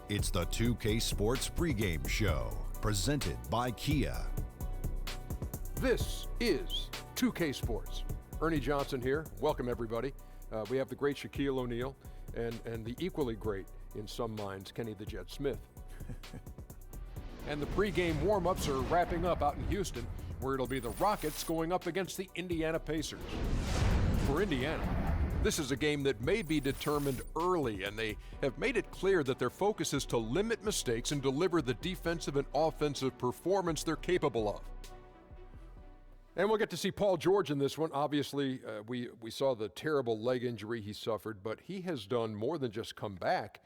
It's the 2K Sports pregame show, presented by Kia. This is 2K Sports. Ernie Johnson here. Welcome, everybody. We have the great Shaquille O'Neal and the equally great, in some minds, Kenny the Jet Smith. And the pregame warm-ups are wrapping up out in Houston, where it'll be the Rockets going up against the Indiana Pacers. For Indiana, this is a game that may be determined early, and they have made it clear that their focus is to limit mistakes and deliver the defensive and offensive performance they're capable of. And we'll get to see Paul George in this one. Obviously, we saw the terrible leg injury he suffered, but he has done more than just come back.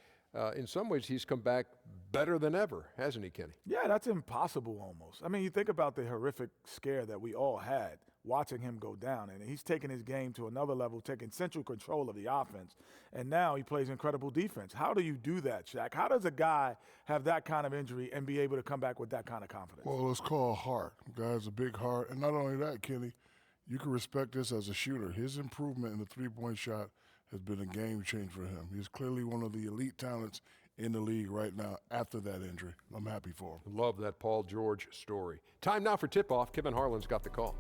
In some ways, he's come back better than ever, hasn't he, Kenny? Yeah, that's impossible almost. I mean, you think about the horrific scare that we all had watching him go down, and he's taken his game to another level, taking central control of the offense, and now he plays incredible defense. How do you do that, Shaq? How does a guy have that kind of injury and be able to come back with that kind of confidence? Well, it's called heart. The guy has a big heart, and not only that, Kenny, you can respect this as a shooter. His improvement in the three-point shot has been a game change for him. He's clearly one of the elite talents in the league right now after that injury. I'm happy for him. Love that Paul George story. Time now for tip-off. Kevin Harlan's got the call.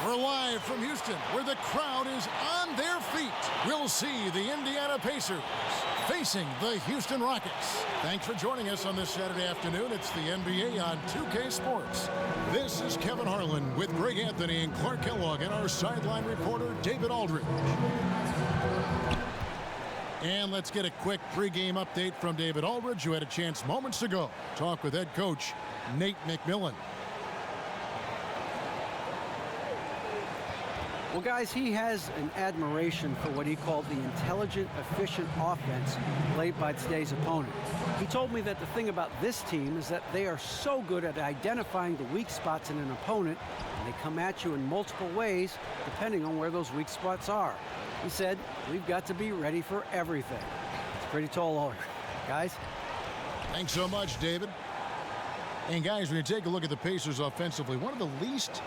We're live from Houston, where the crowd is on their feet. We'll see the Indiana Pacers facing the Houston Rockets. Thanks for joining us on this Saturday afternoon. It's the NBA on 2K Sports. This is Kevin Harlan with Greg Anthony and Clark Kellogg and our sideline reporter, David Aldridge. And let's get a quick pregame update from David Aldridge, who had a chance moments ago to talk with head coach Nate McMillan. Well, guys, he has an admiration for what he called the intelligent, efficient offense played by today's opponent. He told me that the thing about this team is that they are so good at identifying the weak spots in an opponent, and they come at you in multiple ways depending on where those weak spots are. He said, we've got to be ready for everything. It's a pretty tall order. Guys? Thanks so much, David. And guys, when you take a look at the Pacers offensively, one of the least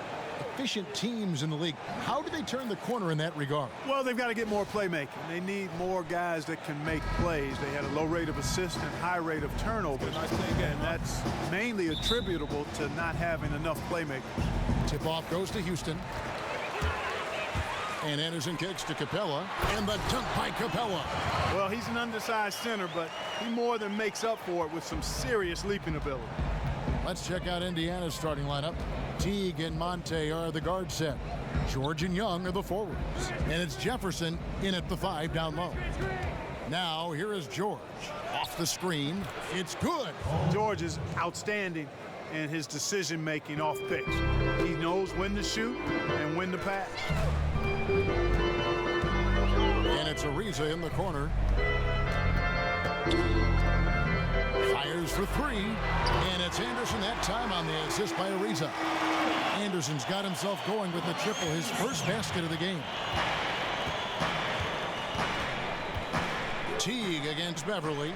efficient teams in the league. How do they turn the corner in that regard? Well, they've got to get more playmaking. They need more guys that can make plays. They had a low rate of assists and high rate of turnovers, and that's mainly attributable to not having enough playmaking. Tip-off goes to Houston. And Anderson kicks to Capella, and the dunk by Capella. Well, he's an undersized center, but he more than makes up for it with some serious leaping ability. Let's check out Indiana's starting lineup. Teague and Monte are the guard set. George and Young are the forwards. And it's Jefferson in at the 5 down low. Now, here is George. Off the screen. It's good. George is outstanding in his decision-making off pitch. He knows when to shoot and when to pass. And it's Ariza in the corner. Fires for 3, and it's Anderson that time on the assist by Ariza. Anderson's got himself going with the triple, his first basket of the game. Teague against Beverly.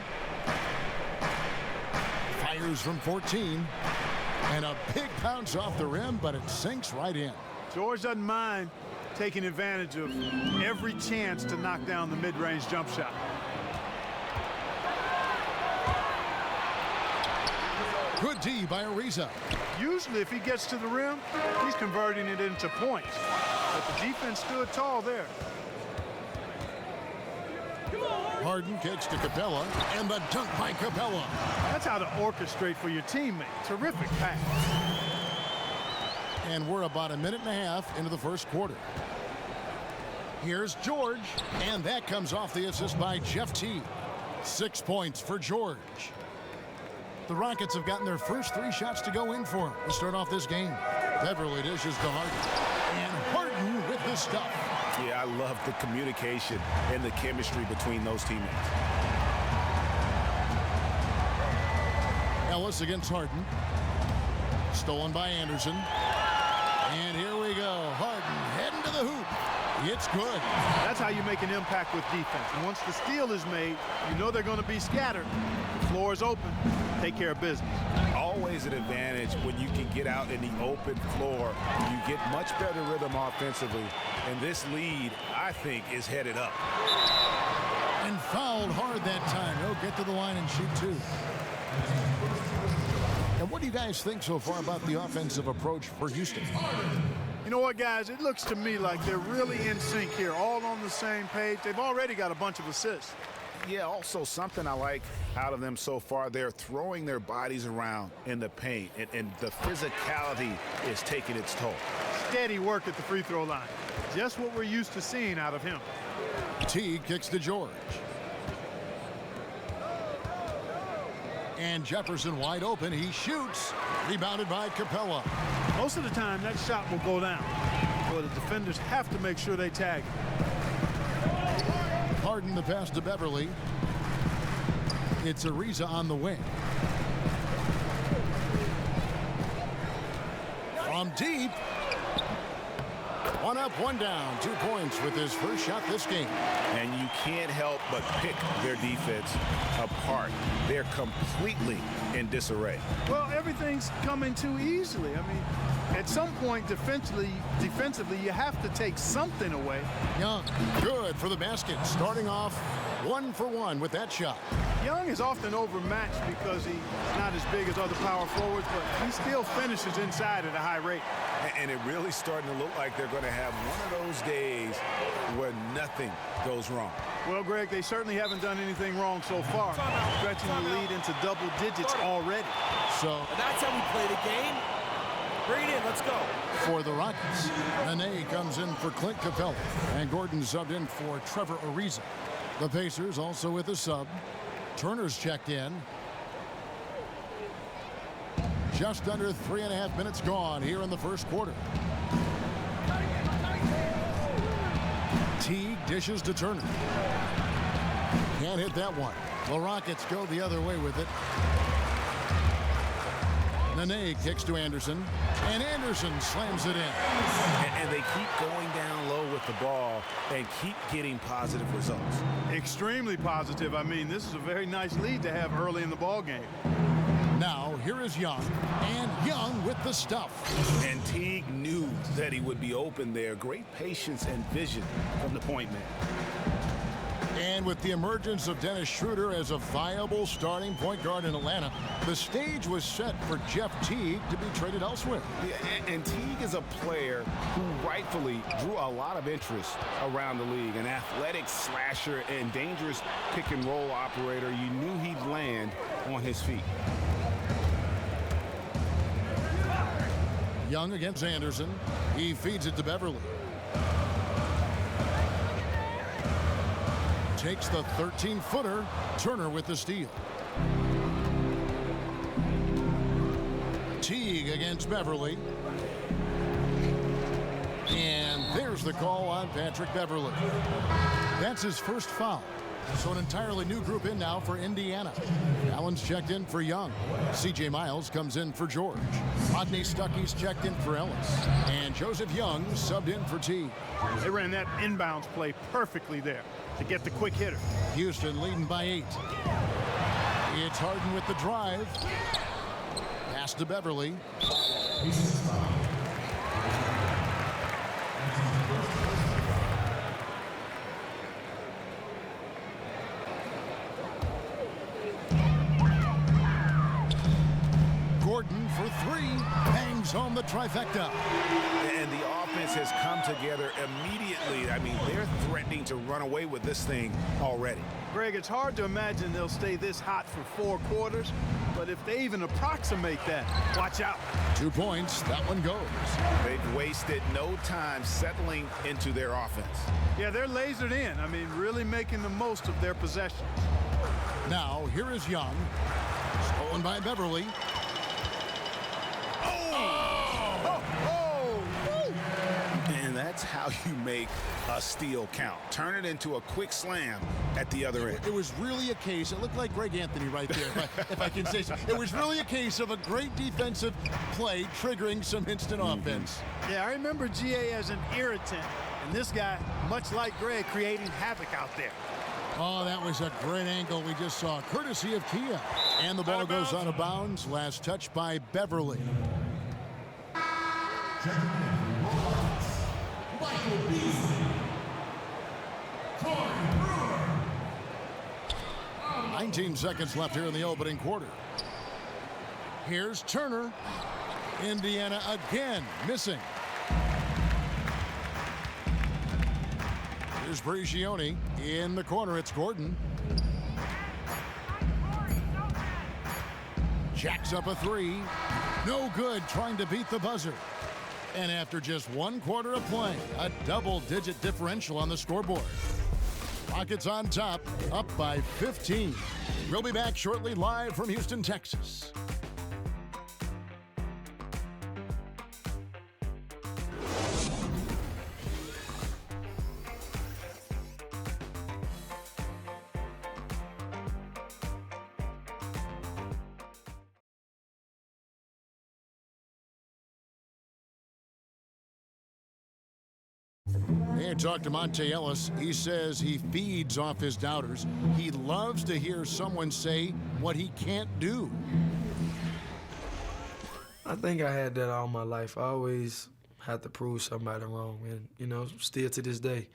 Fires from 14, and a big bounce off the rim, but it sinks right in. George doesn't mind taking advantage of every chance to knock down the mid-range jump shot. Good D by Ariza. Usually, if he gets to the rim, he's converting it into points. But the defense stood tall there. Harden kicks to Capella, and the dunk by Capella. That's how to orchestrate for your teammate. Terrific pass. And we're about a minute and a half into the first quarter. Here's George, and that comes off the assist by Jeff Teague. 6 points for George. The Rockets have gotten their first 3 shots to go in for him to start off this game. Beverly dishes to Harden. And Harden with the stuff. Yeah, I love the communication and the chemistry between those teammates. Ellis against Harden. Stolen by Anderson. And here we go. Harden heading to the hoop. It's good. That's how you make an impact with defense. And once the steal is made, you know they're going to be scattered. The floor is open. Take care of business. Always an advantage when you can get out in the open floor. You get much better rhythm offensively. And this lead, I think, is headed up. And fouled hard that time. He'll get to the line and shoot two. And what do you guys think so far about the offensive approach for Houston? You know what, guys? It looks to me like they're really in sync here, all on the same page. They've already got a bunch of assists. Yeah, also something I like out of them so far, they're throwing their bodies around in the paint, and the physicality is taking its toll. Steady work at the free throw line. Just what we're used to seeing out of him. Teague kicks to George. And Jefferson wide open. He shoots. Rebounded by Capella. Most of the time, that shot will go down. But the defenders have to make sure they tag it. Harden the pass to Beverly. It's Ariza on the wing. From deep. One up, one down. 2 points with his first shot this game. And you can't help but pick their defense apart. They're completely in disarray. Well, everything's coming too easily. I mean, at some point defensively, you have to take something away. Young, good for the basket. Starting off 1 for 1 with that shot. Young is often overmatched because he's not as big as other power forwards, but he still finishes inside at a high rate. And it really starting to look like they're going to have one of those days where nothing goes wrong. Well, Greg, they certainly haven't done anything wrong so far. Stretching the lead into double digits already. So that's how we play the game. Bring it in, let's go. For the Rockets, Nene comes in for Clint Capella, and Gordon subbed in for Trevor Ariza. The Pacers also with a sub. Turner's checked in. Just under 3.5 minutes gone here in the first quarter. Teague dishes to Turner. Can't hit that one. The Rockets go the other way with it. Nene kicks to Anderson, and Anderson slams it in. And they keep going down low with the ball and keep getting positive results. Extremely positive. I mean, this is a very nice lead to have early in the ball game. Now, here is Young, and Young with the stuff. And Teague knew that he would be open there. Great patience and vision from the point man. And with the emergence of Dennis Schroeder as a viable starting point guard in Atlanta, the stage was set for Jeff Teague to be traded elsewhere. Yeah, and Teague is a player who rightfully drew a lot of interest around the league. An athletic slasher and dangerous pick-and-roll operator. You knew he'd land on his feet. Young against Anderson. He feeds it to Beverly. Takes the 13-footer. Turner with the steal. Teague against Beverly. And there's the call on Patrick Beverly. That's his first foul. So an entirely new group in now for Indiana. Allen's checked in for Young. C.J. Miles comes in for George. Rodney Stuckey's checked in for Ellis. And Joseph Young subbed in for Teague. They ran that inbounds play perfectly there to get the quick hitter. Houston leading by 8. It's Harden with the drive. Pass to Beverly. Gordon for 3. Bangs home the trifecta. And the offense has come together immediately. I mean, they're threatening to run away with this thing already. Greg, it's hard to imagine they'll stay this hot for 4 quarters, but if they even approximate that, watch out. 2 points. That one goes. They've wasted no time settling into their offense. Yeah, they're lasered in. I mean, really making the most of their possessions. Now, here is Young. Stolen by Beverly. And that's how you make a steal count. Turn it into a quick slam at the other end. It was really a case, it looked like Greg Anthony right there, if I can say so. It was really a case of a great defensive play triggering some instant offense. Yeah, I remember GA as an irritant, and this guy, much like Greg, creating havoc out there. Oh, that was a great angle we just saw, courtesy of Kia. And the ball goes out of bounds. Last touch by Beverly. 19 seconds left here in the opening quarter. Here's Turner. Indiana again missing. Here's Prigioni in the corner. It's Gordon. Jacks up a three. No good, trying to beat the buzzer. And after just 1 quarter of play, a double-digit differential on the scoreboard. Rockets on top, up by 15. We'll be back shortly, live from Houston, Texas. And talk to Monte Ellis. He says he feeds off his doubters. He loves to hear someone say what he can't do. I think I had that all my life. I always had to prove somebody wrong, and, you know, still to this day.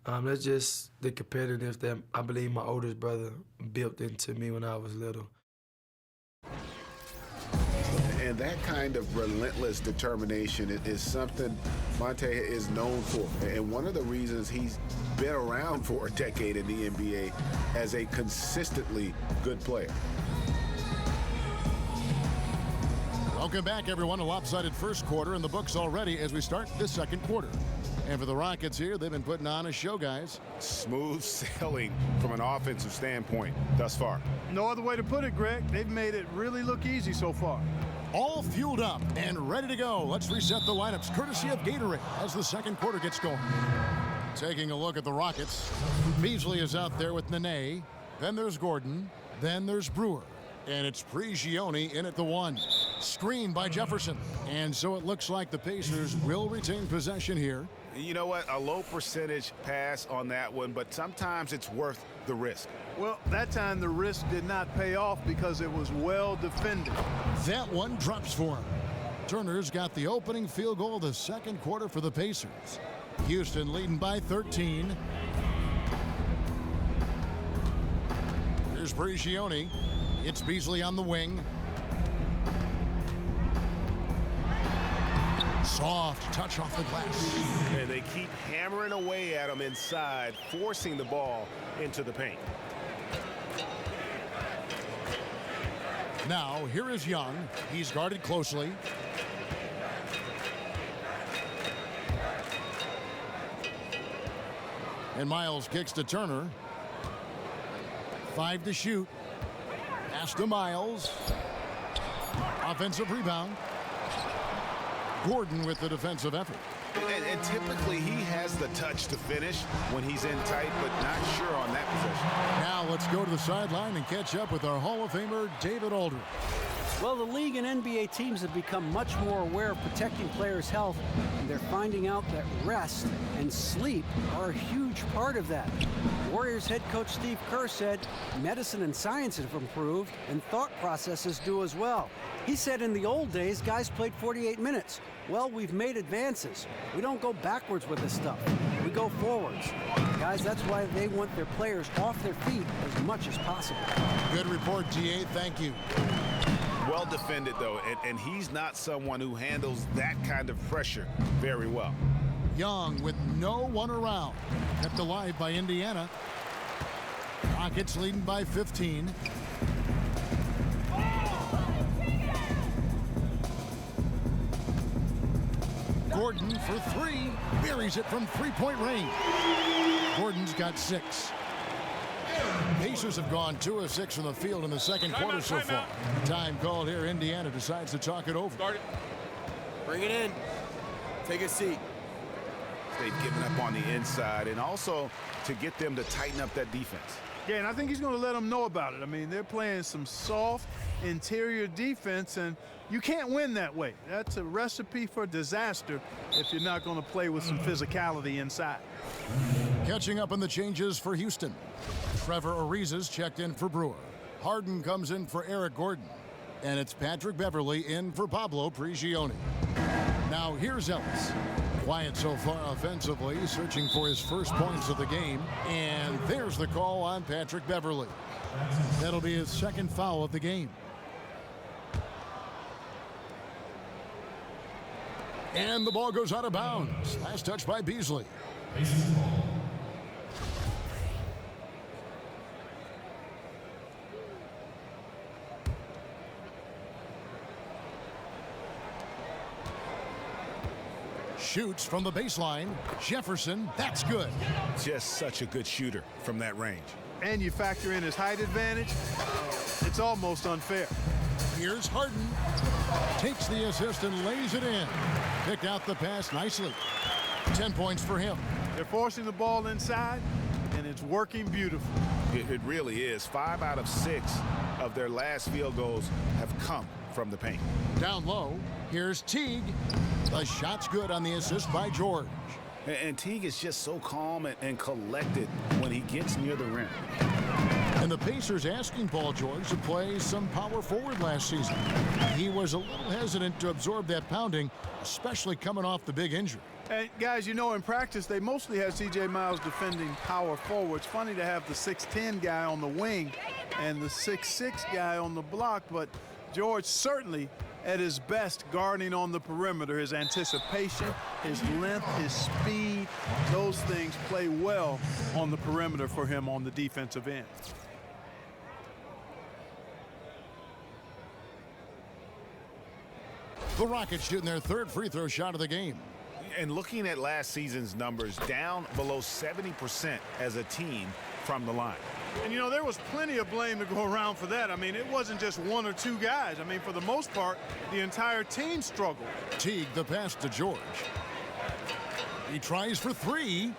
That's just the competitiveness that I believe my oldest brother built into me when I was little. And that kind of relentless determination is something Monte is known for. And one of the reasons he's been around for a decade in the NBA as a consistently good player. Welcome back, everyone. A lopsided first quarter in the books already as we start the second quarter. And for the Rockets here, they've been putting on a show, guys. Smooth sailing from an offensive standpoint thus far. No other way to put it, Greg. They've made it really look easy so far. All fueled up and ready to go. Let's reset the lineups, courtesy of Gatorade, as the second quarter gets going. Taking a look at the Rockets. Beasley is out there with Nene. Then there's Gordon. Then there's Brewer. And it's Prigioni in at the 1. Screen by Jefferson. And so it looks like the Pacers will retain possession here. You know what? A low percentage pass on that one, but sometimes it's worth the risk. Well, that time the risk did not pay off because it was well defended. That one drops for him. Turner's got the opening field goal of the second quarter for the Pacers. Houston leading by 13. Here's Prigioni. It's Beasley on the wing. Soft touch off the glass. And they keep hammering away at him inside, forcing the ball into the paint. Now, here is Young. He's guarded closely. And Miles kicks to Turner. 5 to shoot. Pass to Miles. Offensive rebound. Gordon with the defensive effort. And typically he has the touch to finish when he's in tight, but not sure on that possession. Now let's go to the sideline and catch up with our Hall of Famer, David Aldridge. Well, the league and NBA teams have become much more aware of protecting players' health, and they're finding out that rest and sleep are a huge part of that. Warriors head coach Steve Kerr said medicine and science have improved, and thought processes do as well. He said in the old days, guys played 48 minutes. Well, we've made advances. We don't go backwards with this stuff. We go forwards. Guys, that's why they want their players off their feet as much as possible. Good report, GA. Thank you. Well defended, though, and he's not someone who handles that kind of pressure very well. Young with no one around. Kept alive by Indiana. Rockets leading by 15. Gordon for 3. Buries it from three-point range. Gordon's got 6. Pacers have gone 2 of 6 from the field in the second quarter so far. Time called here. Indiana decides to talk it over. Start it. Bring it in. Take a seat. they've given up on the inside, and also to get them to tighten up that defense. Yeah, and I think he's going to let them know about it. I mean, they're playing some soft interior defense, and you can't win that way. That's a recipe for disaster if you're not going to play with some physicality inside. Catching up on the changes for Houston. Trevor Ariza's checked in for Brewer. Harden comes in for Eric Gordon. And it's Patrick Beverley in for Pablo Prigioni. Now here's Ellis. Quiet so far offensively, searching for his first points of the game. And there's the call on Patrick Beverley. That'll be his second foul of the game. And the ball goes out of bounds. Last touch by Beasley. Shoots from the baseline. Jefferson, that's good. Just such a good shooter from that range. And you factor in his height advantage, it's almost unfair. Here's Harden. Takes the assist and lays it in. Picked out the pass nicely. 10 points for him. They're forcing the ball inside, and it's working beautifully. It really is. 5 out of 6 of their last field goals have come from the paint. Down low, here's Teague. The shot's good on the assist by George. And Teague is just so calm and collected when he gets near the rim. And the Pacers asking Paul George to play some power forward last season. He was a little hesitant to absorb that pounding, especially coming off the big injury. And guys, you know, in practice, they mostly have C.J. Miles defending power forwards. Funny to have the 6'10 guy on the wing and the 6'6 guy on the block, but George certainly at his best guarding on the perimeter. His anticipation, his length, his speed, those things play well on the perimeter for him on the defensive end. The Rockets shooting their third free throw shot of the game. And looking at last season's numbers, down below 70% as a team from the line. And, you know, there was plenty of blame to go around for that. I mean, it wasn't just one or two guys. I mean, for the most part, the entire team struggled. Teague, the pass to George. He tries for three.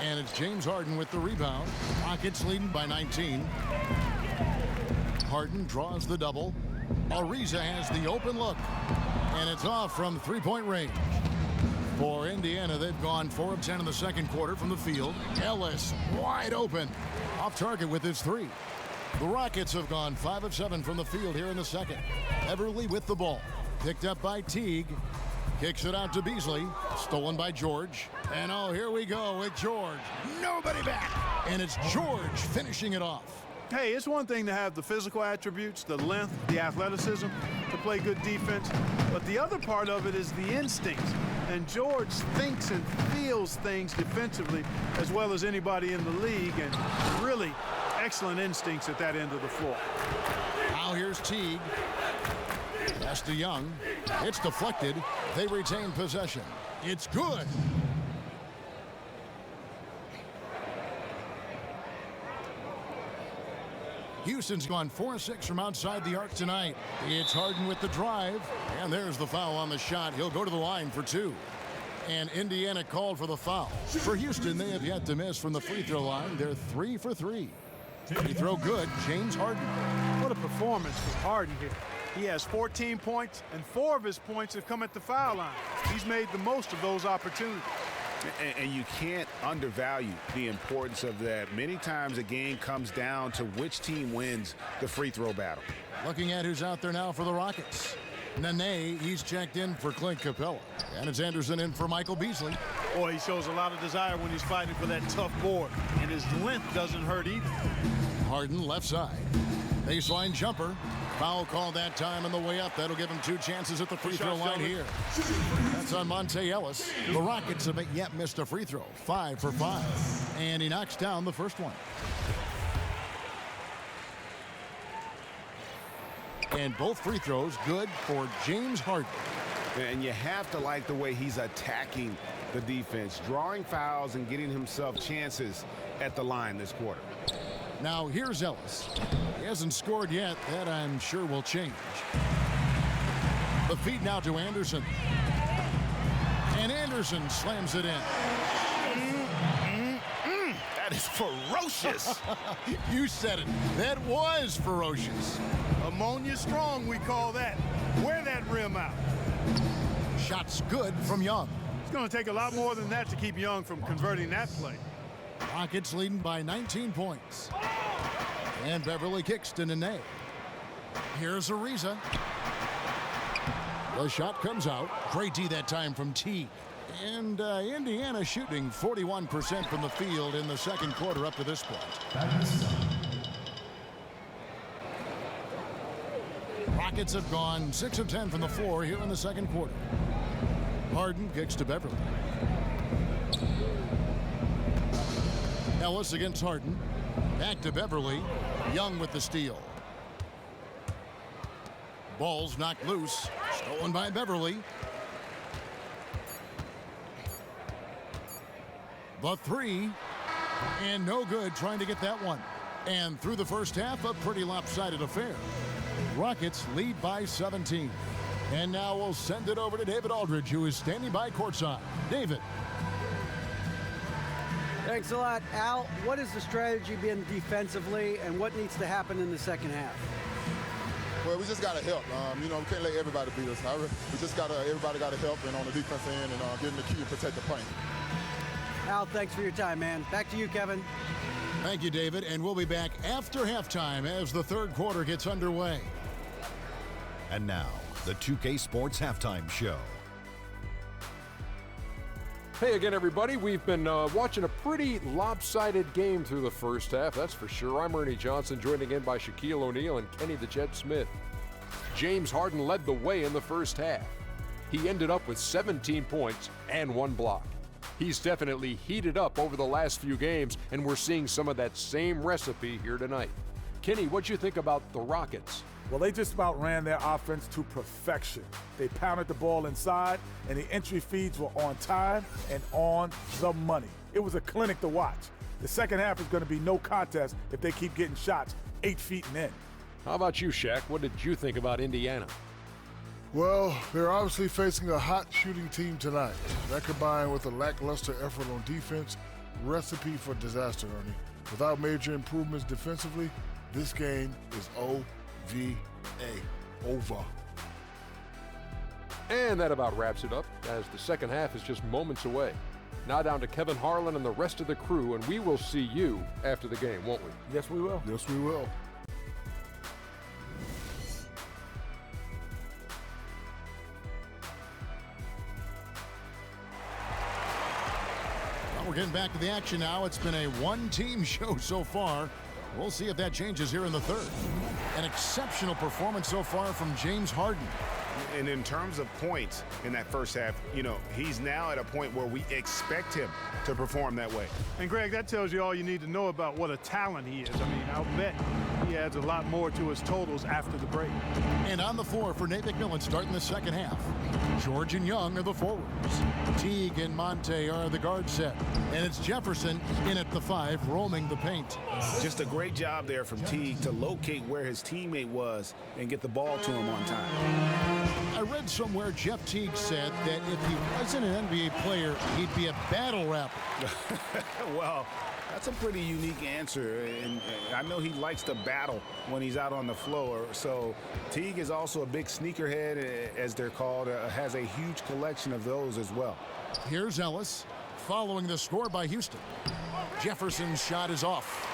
And it's James Harden with the rebound. Rockets leading by 19. Harden draws the double. Ariza has the open look. And it's off from three-point range. For Indiana, they've gone 4 of 10 in the second quarter from the field. Ellis wide open. Off target with his three. The Rockets have gone 5 of 7 from the field here in the second. Everly with the ball. Picked up by Teague. Kicks it out to Beasley. Stolen by George. And oh, here we go with George. Nobody back. And it's George finishing it off. Hey, it's one thing to have the physical attributes, the length, the athleticism, to play good defense. But the other part of it is the instincts. And George thinks and feels things defensively as well as anybody in the league. And really excellent instincts at that end of the floor. Now here's Teague. Pass to Young. It's deflected. They retain possession. It's good. Houston's gone 4-6 from outside the arc tonight. It's Harden with the drive. And there's the foul on the shot. He'll go to the line for 2. And Indiana called for the foul. For Houston, they have yet to miss from the free throw line. They're 3 for 3. Free throw good. James Harden. What a performance for Harden here. He has 14 points, and 4 of his points have come at the foul line. He's made the most of those opportunities. And you can't undervalue the importance of that. Many times a game comes down to which team wins the free throw battle. Looking at who's out there now for the Rockets. Nene, he's checked in for Clint Capella. And it's Anderson in for Michael Beasley. Boy, he shows a lot of desire when he's fighting for that tough board. And his length doesn't hurt either. Harden left side. Baseline jumper. Foul call that time on the way up. That'll give him 2 chances at the free throw line here. That's on Monte Ellis. The Rockets haven't yet missed a free throw. 5 for 5. And he knocks down the first one. And both free throws good for James Harden. And you have to like the way he's attacking the defense, drawing fouls and getting himself chances at the line this quarter. Now here's Ellis. He hasn't scored yet. That I'm sure will change. The feed now to Anderson. And Anderson Peterson slams it in. That is ferocious. You said it. That was ferocious. Ammonia strong, we call that. Wear that rim out. Shots good from Young. It's going to take a lot more than that to keep Young from converting that play. Rockets leading by 19 points. And Beverly kicks to Nene. Here's Ariza. The shot comes out. Great D that time from T. And Indiana shooting 41% from the field in the second quarter up to this point. Rockets have gone 6 of 10 from the floor here in the second quarter. Harden kicks to Beverly. Ellis against Harden. Back to Beverly. Young with the steal. Ball's knocked loose. Stolen by Beverly. The three. And no good trying to get that one. And through the first half, a pretty lopsided affair. Rockets lead by 17. And now we'll send it over to David Aldridge, who is standing by courtside. David. Thanks a lot, Al. What is the strategy been defensively, and what needs to happen in the second half? Well, we just got to help. We can't let everybody beat us. We just everybody got to help and on the defense end and get in the key and protect the paint. Al, thanks for your time, man. Back to you, Kevin. Thank you, David. And we'll be back after halftime as the third quarter gets underway. And now, the 2K Sports Halftime Show. Hey again, everybody. We've been watching a pretty lopsided game through the first half, that's for sure. I'm Ernie Johnson, joined again by Shaquille O'Neal and Kenny the Jet Smith. James Harden led the way in the first half. He ended up with 17 points and 1 block. He's definitely heated up over the last few games, and we're seeing some of that same recipe here tonight. Kenny, what'd you think about the Rockets? Well, they just about ran their offense to perfection. They pounded the ball inside, and the entry feeds were on time and on the money. It was a clinic to watch. The second half is going to be no contest if they keep getting shots 8 feet and in. How about you, Shaq? What did you think about Indiana? Well, they're obviously facing a hot shooting team tonight. That combined with a lackluster effort on defense, recipe for disaster, Ernie. Without major improvements defensively, this game is OVA, over. And that about wraps it up, as the second half is just moments away. Now down to Kevin Harlan and the rest of the crew, and we will see you after the game, won't we? Yes, we will. Yes, we will. Well, we're getting back to the action now. It's been a one-team show so far. We'll see if that changes here in the third. An exceptional performance so far from James Harden. And in terms of points in that first half, he's now at a point where we expect him to perform that way. And Greg, that tells you all you need to know about what a talent he is. I mean, I'll bet he adds a lot more to his totals after the break. And on the floor for Nate McMillan starting the second half. George and Young are the forwards. Teague and Monte are the guard set. And it's Jefferson in at the 5, roaming the paint. Just a great job there from Teague to locate where his teammate was and get the ball to him on time. I read somewhere Jeff Teague said that if he wasn't an NBA player, he'd be a battle rapper. Well, that's a pretty unique answer, and I know he likes to battle when he's out on the floor. So Teague is also a big sneakerhead, as they're called, has a huge collection of those as well. Here's Ellis following the score by Houston. Jefferson's shot is off.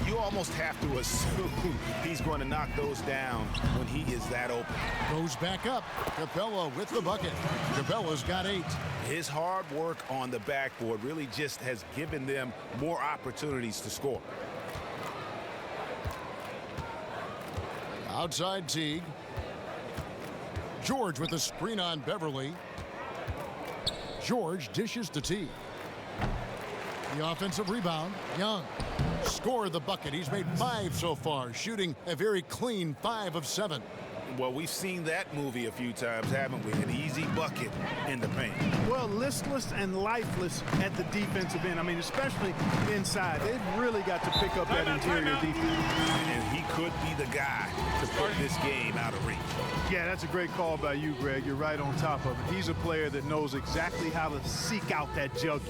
You almost have to assume he's going to knock those down when he is that open. Goes back up. Capella with the bucket. Capella's got 8. His hard work on the backboard really just has given them more opportunities to score. Outside Teague. George with the screen on Beverly. George dishes to Teague. The offensive rebound, Young. Scored the bucket. He's made 5 so far, shooting a very clean 5 of 7. Well, we've seen that movie a few times, haven't we? An easy bucket in the paint. Well, listless and lifeless at the defensive end. I mean, especially inside. They've really got to pick up that interior defense. And he could be the guy to put this game out of reach. Yeah, that's a great call by you, Greg. You're right on top of it. He's a player that knows exactly how to seek out that jugular.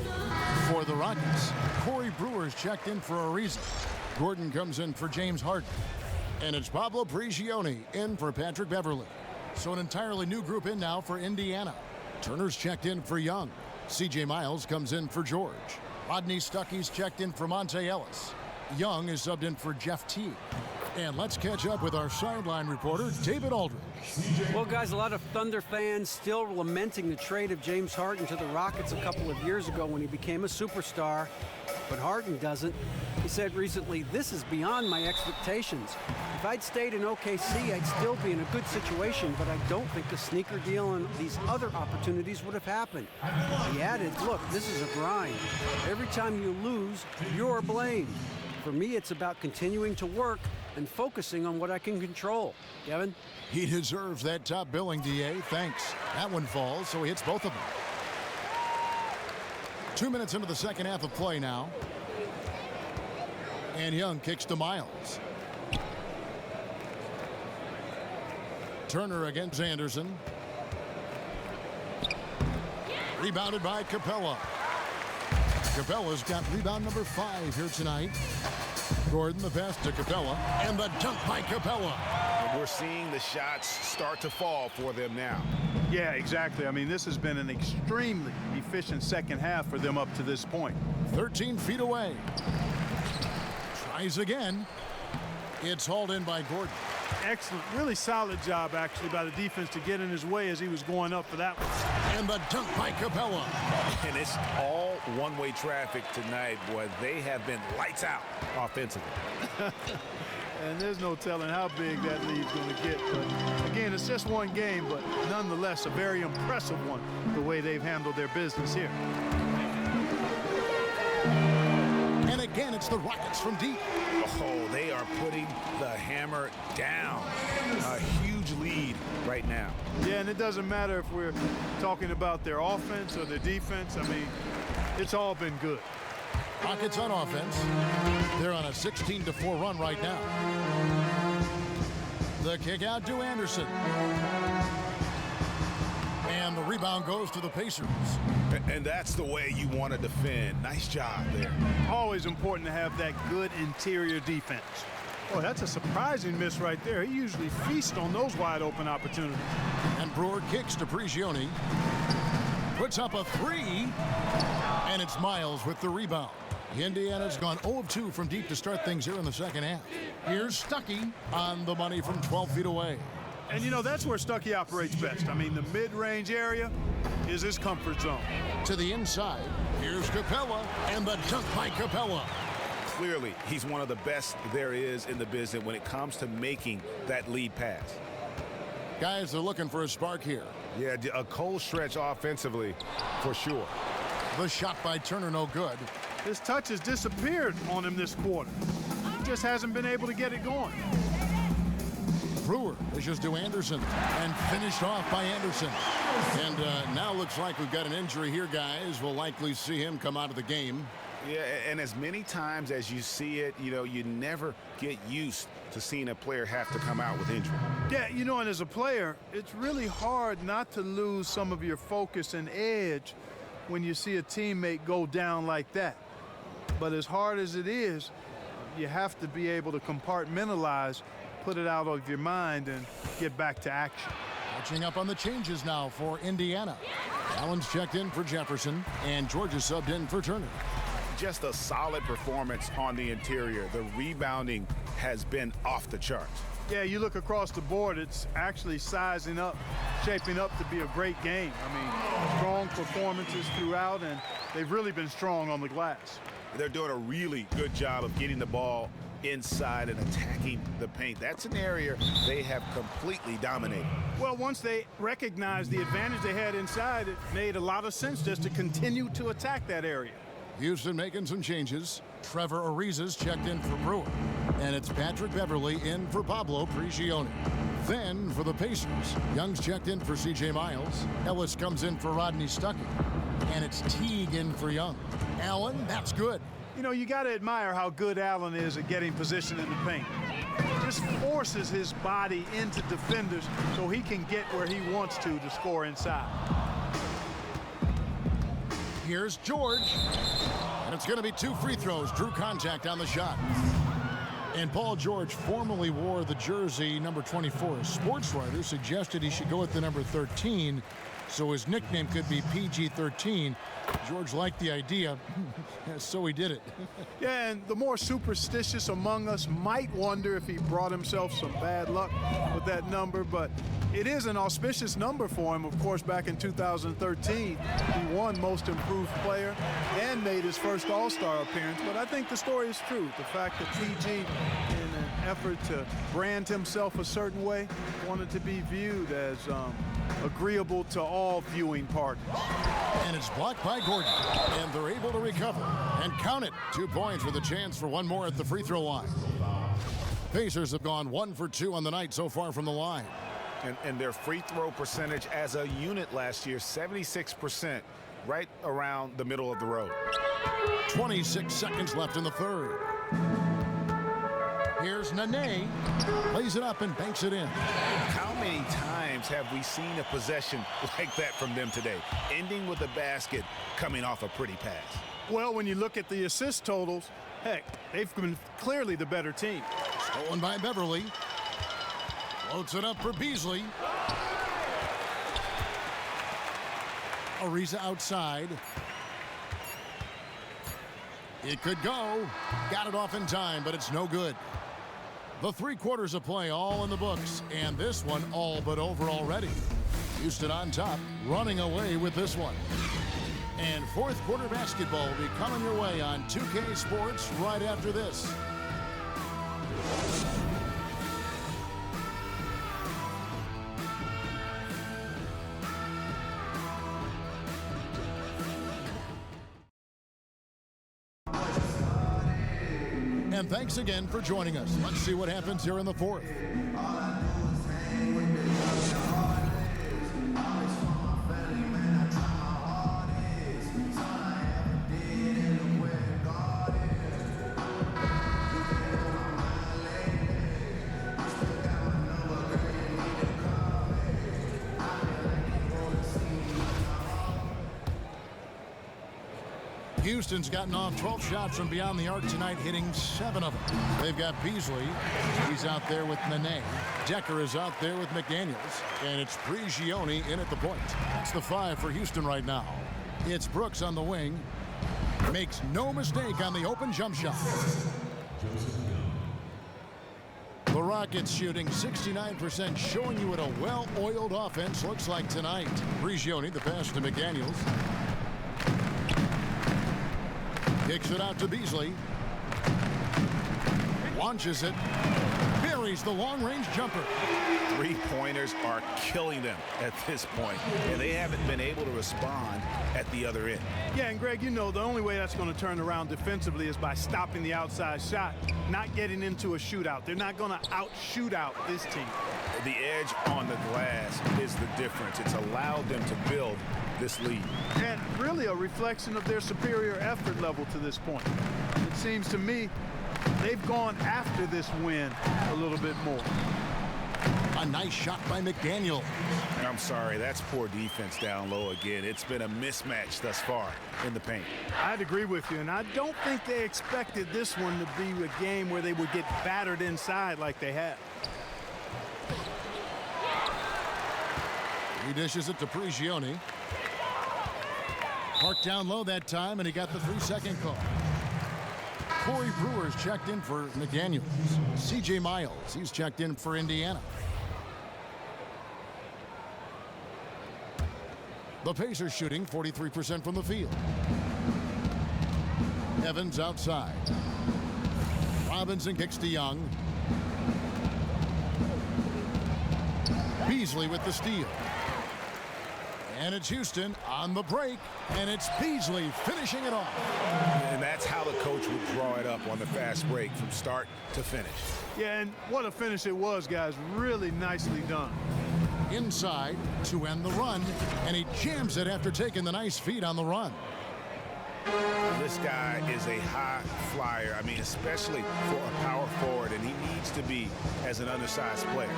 For the Rockets, Corey Brewer's checked in for Ariza. Gordon comes in for James Harden. And it's Pablo Prigioni in for Patrick Beverly. So an entirely new group in now for Indiana. Turner's checked in for Young. C.J. Miles comes in for George. Rodney Stuckey's checked in for Monte Ellis. Young is subbed in for Jeff Teague. And let's catch up with our sideline reporter, David Aldridge. Well, guys, a lot of Thunder fans still lamenting the trade of James Harden to the Rockets a couple of years ago when he became a superstar. But Harden doesn't. He said recently, "This is beyond my expectations. If I'd stayed in OKC, I'd still be in a good situation, but I don't think a sneaker deal and these other opportunities would have happened." He added, "Look, this is a grind. Every time you lose, you're blamed. For me, it's about continuing to work and focusing on what I can control." Kevin? He deserves that top billing, DA. Thanks. That one falls, so he hits both of them. 2 minutes into the second half of play now. And Young kicks to Miles. Turner against Anderson. Rebounded by Capella. Capella's got rebound number 5 here tonight. Gordon the pass to Capella. And the dunk by Capella. And we're seeing the shots start to fall for them now. Yeah, exactly. I mean, this has been an extremely efficient second half for them up to this point. 13 feet away. Tries again. It's hauled in by Gordon. Excellent. Really solid job, actually, by the defense to get in his way as he was going up for that one. And the dunk by Capella. And it's all one-way traffic tonight, boy. They have been lights out offensively. And there's no telling how big that lead's going to get. But again, it's just one game, but nonetheless a very impressive one, the way they've handled their business here. And again, it's the Rockets from deep. Oh, they are putting the hammer down. A huge lead right now. Yeah, and it doesn't matter if we're talking about their offense or their defense. I mean, it's all been good. Rockets on offense. They're on a 16-4 run right now. The kick out to Anderson. And the rebound goes to the Pacers. And that's the way you want to defend. Nice job there. Always important to have that good interior defense. Boy, that's a surprising miss right there. He usually feasts on those wide open opportunities. And Brewer kicks to Prigioni. Puts up a 3. And it's Miles with the rebound. Indiana's gone 0 of 2 from deep to start things here in the second half. Here's Stuckey on the money from 12 feet away. And, you know, that's where Stuckey operates best. I mean, the mid-range area is his comfort zone. To the inside, here's Capella, and the dunk by Capella. Clearly, he's one of the best there is in the business when it comes to making that lead pass. Guys are looking for a spark here. Yeah, a cold stretch offensively, for sure. The shot by Turner, no good. His touch has disappeared on him this quarter. He just hasn't been able to get it going. Brewer dishes to Anderson and finished off by Anderson. And now looks like we've got an injury here, guys. We'll likely see him come out of the game. Yeah, and as many times as you see it, you know, you never get used to seeing a player have to come out with injury. Yeah, you know, and as a player, it's really hard not to lose some of your focus and edge when you see a teammate go down like that. But as hard as it is, you have to be able to compartmentalize, put it out of your mind, and get back to action. Catching up on the changes now for Indiana. Allen's checked in for Jefferson, and George is subbed in for Turner. Just a solid performance on the interior. The rebounding has been off the charts. Yeah, you look across the board, it's actually sizing up, shaping up to be a great game. I mean, strong performances throughout, and they've really been strong on the glass. They're doing a really good job of getting the ball inside and attacking the paint. That's an area they have completely dominated. Well, once they recognized the advantage they had inside, it made a lot of sense just to continue to attack that area. Houston making some changes. Trevor Ariza's checked in for Brewer. And it's Patrick Beverly in for Pablo Prigioni. Then for the Pacers, Young's checked in for C.J. Miles. Ellis comes in for Rodney Stuckey. And it's Teague in for Young. Allen, that's good. You know, you got to admire how good Allen is at getting position in the paint. Just forces his body into defenders so he can get where he wants to score inside. Here's George. And it's going to be 2 free throws. Drew contact on the shot. And Paul George formerly wore the jersey number 24. A sports writer suggested he should go with the number 13 so his nickname could be PG-13. George liked the idea, so he did it. Yeah, and the more superstitious among us might wonder if he brought himself some bad luck with that number, but it is an auspicious number for him. Of course, back in 2013, he won Most Improved Player and made his first All-Star appearance. But I think the story is true. The fact that PG, in an effort to brand himself a certain way, wanted to be viewed as agreeable to all viewing parties. And it's blocked by Gordon, and they're able to recover and count it. 2 points with a chance for one more at the free throw line. Pacers have gone 1 for 2 on the night so far from the line. And their free throw percentage as a unit last year, 76%, right around the middle of the road. 26 seconds left in the third. Here's Nene, plays it up and banks it in. How many times have we seen a possession like that from them today, ending with a basket coming off a pretty pass? Well, when you look at the assist totals, heck, they've been clearly the better team. Stolen by Beverly. Floats it up for Beasley. Ariza outside. It could go. Got it off in time, but it's no good. The 3 quarters of play all in the books, and this one all but over already. Houston on top, running away with this one. And fourth quarter basketball will be coming your way on 2K Sports right after this. And thanks again for joining us. Let's see what happens here in the fourth. Houston's gotten off 12 shots from beyond the arc tonight, hitting 7 of them. They've got Beasley. He's out there with Nene. Decker is out there with McDaniels. And it's Prigioni in at the point. That's the 5 for Houston right now. It's Brooks on the wing. Makes no mistake on the open jump shot. The Rockets shooting 69%, showing you what a well-oiled offense looks like tonight. Prigioni, the pass to McDaniels. Kicks it out to Beasley. Launches it. Buries the long-range jumper. 3-pointers are killing them at this point, and they haven't been able to respond at the other end. Yeah, and Greg, you know the only way that's going to turn around defensively is by stopping the outside shot, not getting into a shootout. They're not going to out-shoot out this team. The edge on the glass is the difference. It's allowed them to build this lead. And really a reflection of their superior effort level to this point. It seems to me they've gone after this win a little bit more. A nice shot by McDaniel. I'm sorry, that's poor defense down low again. It's been a mismatch thus far in the paint. I'd agree with you, and I don't think they expected this one to be a game where they would get battered inside like they have. He dishes it to Prigioni. Parked down low that time, and he got the 3-second call. Corey Brewer's checked in for McDaniels. C.J. Miles, he's checked in for Indiana. The Pacers shooting 43% from the field. Evans outside. Robinson kicks to Young. Beasley with the steal. And it's Houston on the break, and it's Beasley finishing it off. And that's how the coach would draw it up on the fast break from start to finish. Yeah, and what a finish it was, guys. Really nicely done. Inside to end the run, and he jams it after taking the nice feed on the run. This guy is a high flyer. I mean, especially for a power forward, and he needs to be as an undersized player.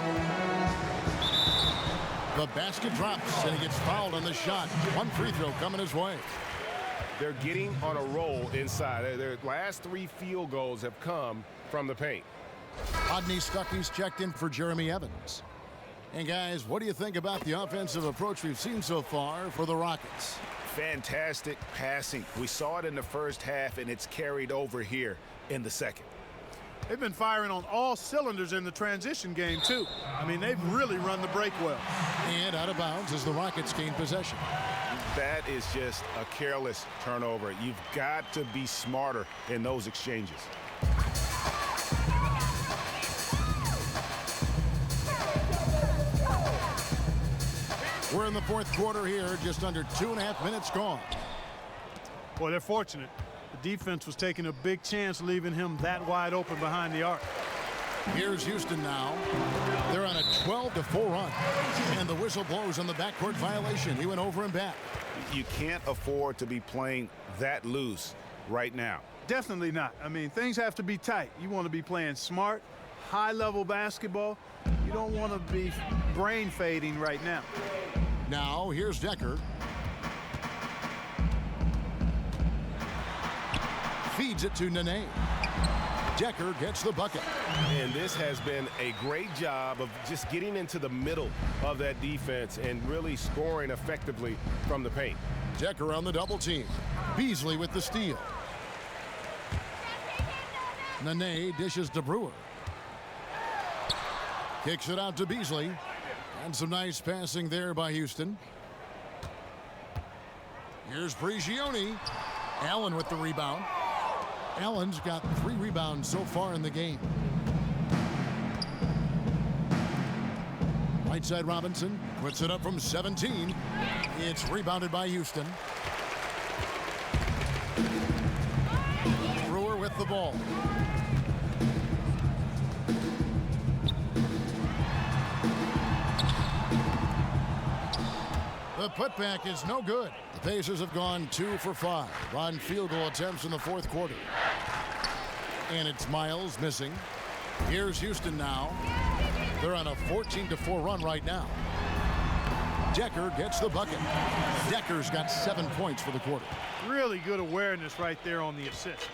The basket drops, and he gets fouled on the shot. One free throw coming his way. They're getting on a roll inside. Their last 3 field goals have come from the paint. Rodney Stuckey's checked in for Jeremy Evans. And guys, what do you think about the offensive approach we've seen so far for the Rockets? Fantastic passing. We saw it in the first half, and it's carried over here in the second. They've been firing on all cylinders in the transition game, too. I mean, they've really run the break well. And out of bounds as the Rockets gain possession. That is just a careless turnover. You've got to be smarter in those exchanges. We're in the fourth quarter here, just under 2.5 minutes gone. Boy, they're fortunate. The defense was taking a big chance leaving him that wide open behind the arc. Here's Houston now. They're on a 12-4 run. And the whistle blows on the backcourt violation. He went over and back. You can't afford to be playing that loose right now. Definitely not. I mean, things have to be tight. You want to be playing smart, high-level basketball. You don't want to be brain fading right now. Now, here's Decker. Feeds it to Nene. Decker gets the bucket. And this has been a great job of just getting into the middle of that defense and really scoring effectively from the paint. Decker on the double team. Beasley with the steal. Nene dishes to Brewer. Kicks it out to Beasley. And some nice passing there by Houston. Here's Prigioni. Allen with the rebound. Allen's got 3 rebounds so far in the game. Right side Robinson puts it up from 17. It's rebounded by Houston. Brewer with the ball. The putback is no good. The Pacers have gone 2 for 5 on field goal attempts in the fourth quarter. And it's Miles missing. Here's Houston now. They're on a 14-4 run right now. Decker gets the bucket. Decker's got 7 points for the quarter. Really good awareness right there on the assist.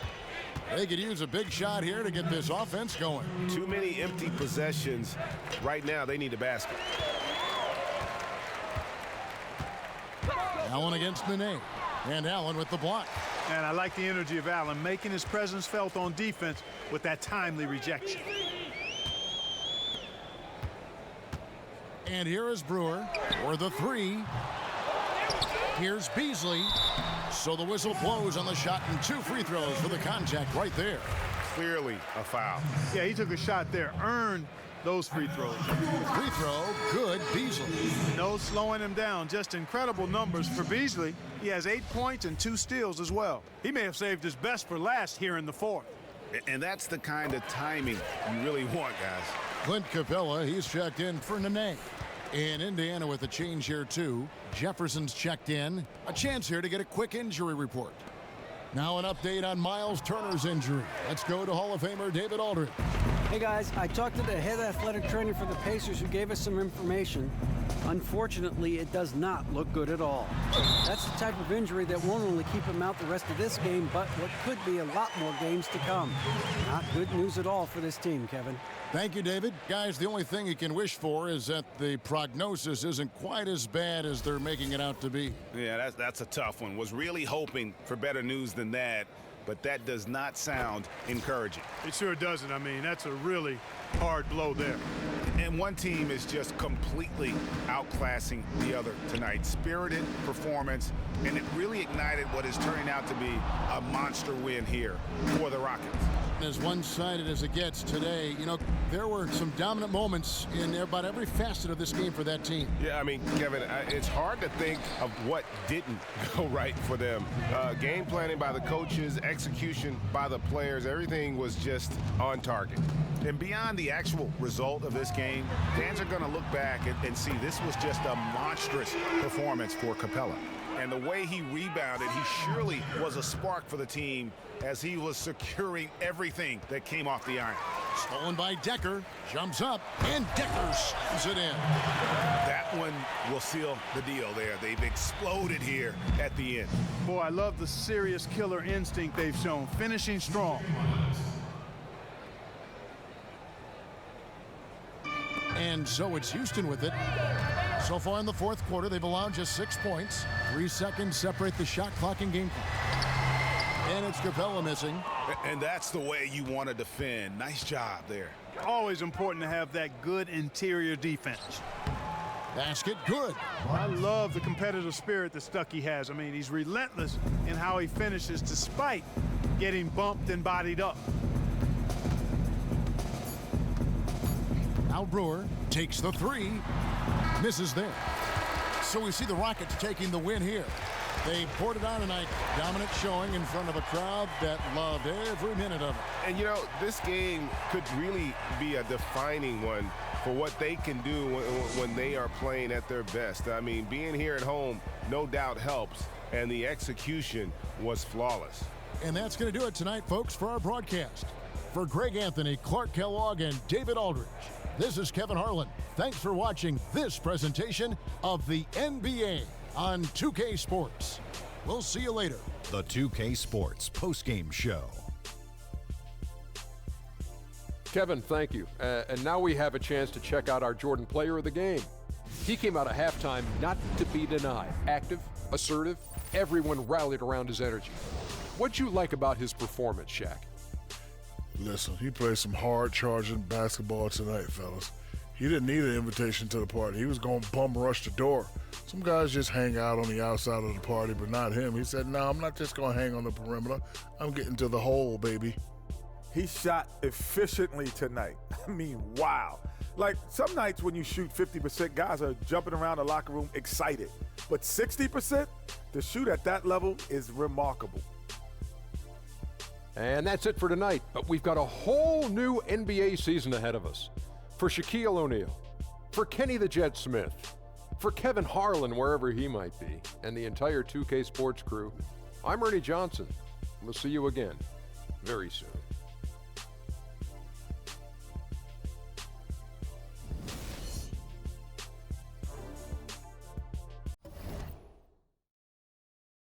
They could use a big shot here to get this offense going. Too many empty possessions. Right now, they need a basket. Allen against Nene. And Allen with the block. And I like the energy of Allen, making his presence felt on defense with that timely rejection. And here is Brewer for the 3. Here's Beasley. So the whistle blows on the shot and 2 free throws for the contact right there. Clearly a foul. Yeah, he took a shot there, earned those free throws. Free throw, good, Beasley. No slowing him down, just incredible numbers for Beasley. He has 8 points and 2 steals as well. He may have saved his best for last here in the fourth. And that's the kind of timing you really want, guys. Clint Capella, he's checked in for Nene. In Indiana with a change here too. Jefferson's checked in. A chance here to get a quick injury report. Now an update on Miles Turner's injury. Let's go to Hall of Famer David Aldridge. Hey guys, I talked to the head athletic trainer for the Pacers who gave us some information. Unfortunately, it does not look good at all. That's the type of injury that won't only keep him out the rest of this game, but what could be a lot more games to come. Not good news at all for this team, Kevin. Thank you, David. Guys, the only thing you can wish for is that the prognosis isn't quite as bad as they're making it out to be. Yeah, that's a tough one. Was really hoping for better news than that, but that does not sound encouraging. It sure doesn't. I mean, that's a really hard blow there. And one team is just completely outclassing the other tonight. Spirited performance, and it really ignited what is turning out to be a monster win here for the Rockets. getting as one-sided as it gets today. You know, there were some dominant moments in about every facet of this game for that team. Yeah, I mean, Kevin, it's hard to think of what didn't go right for them. Game planning by the coaches, execution by the players, everything was just on target. And beyond the actual result of this game, fans are going to look back and see this was just a monstrous performance for Capella. And the way he rebounded, he surely was a spark for the team as he was securing everything that came off the iron. Stolen by Decker, jumps up, and Decker slams it in. That one will seal the deal there. They've exploded here at the end. Boy, I love the serious killer instinct they've shown, finishing strong. And so it's Houston with it. So far in the fourth quarter, they've allowed just 6 points. 3 seconds separate the shot clock and game clock. And it's Capella missing. And that's the way you want to defend. Nice job there. Always important to have that good interior defense. Basket good. I love the competitive spirit that Stuckey has. I mean, he's relentless in how he finishes despite getting bumped and bodied up. Now Brewer takes the three. Misses there. So we see the Rockets taking the win here. They poured it on tonight. Dominant showing in front of a crowd that loved every minute of it. And, you know, this game could really be a defining one for what they can do when they are playing at their best. I mean, being here at home no doubt helps, and the execution was flawless. And that's going to do it tonight, folks, for our broadcast. For Greg Anthony, Clark Kellogg, and David Aldridge, this is Kevin Harlan. Thanks for watching this presentation of the NBA on 2K Sports. We'll see you later. The 2K Sports postgame show. Kevin, thank you. And now we have a chance to check out our Jordan player of the game. He came out of halftime not to be denied. Active, assertive, everyone rallied around his energy. What'd you like about his performance, Shaq? Listen, he played some hard-charging basketball tonight, fellas. He didn't need an invitation to the party. He was going to bum rush the door. Some guys just hang out on the outside of the party, but not him. He said, no, I'm not just going to hang on the perimeter. I'm getting to the hole, baby. He shot efficiently tonight. I mean, wow. Like, some nights when you shoot 50%, guys are jumping around the locker room excited. But 60% to shoot at that level is remarkable. And that's it for tonight, but we've got a whole new NBA season ahead of us. For Shaquille O'Neal, for Kenny the Jet Smith, for Kevin Harlan, wherever he might be, and the entire 2K Sports crew, I'm Ernie Johnson. We'll see you again very soon.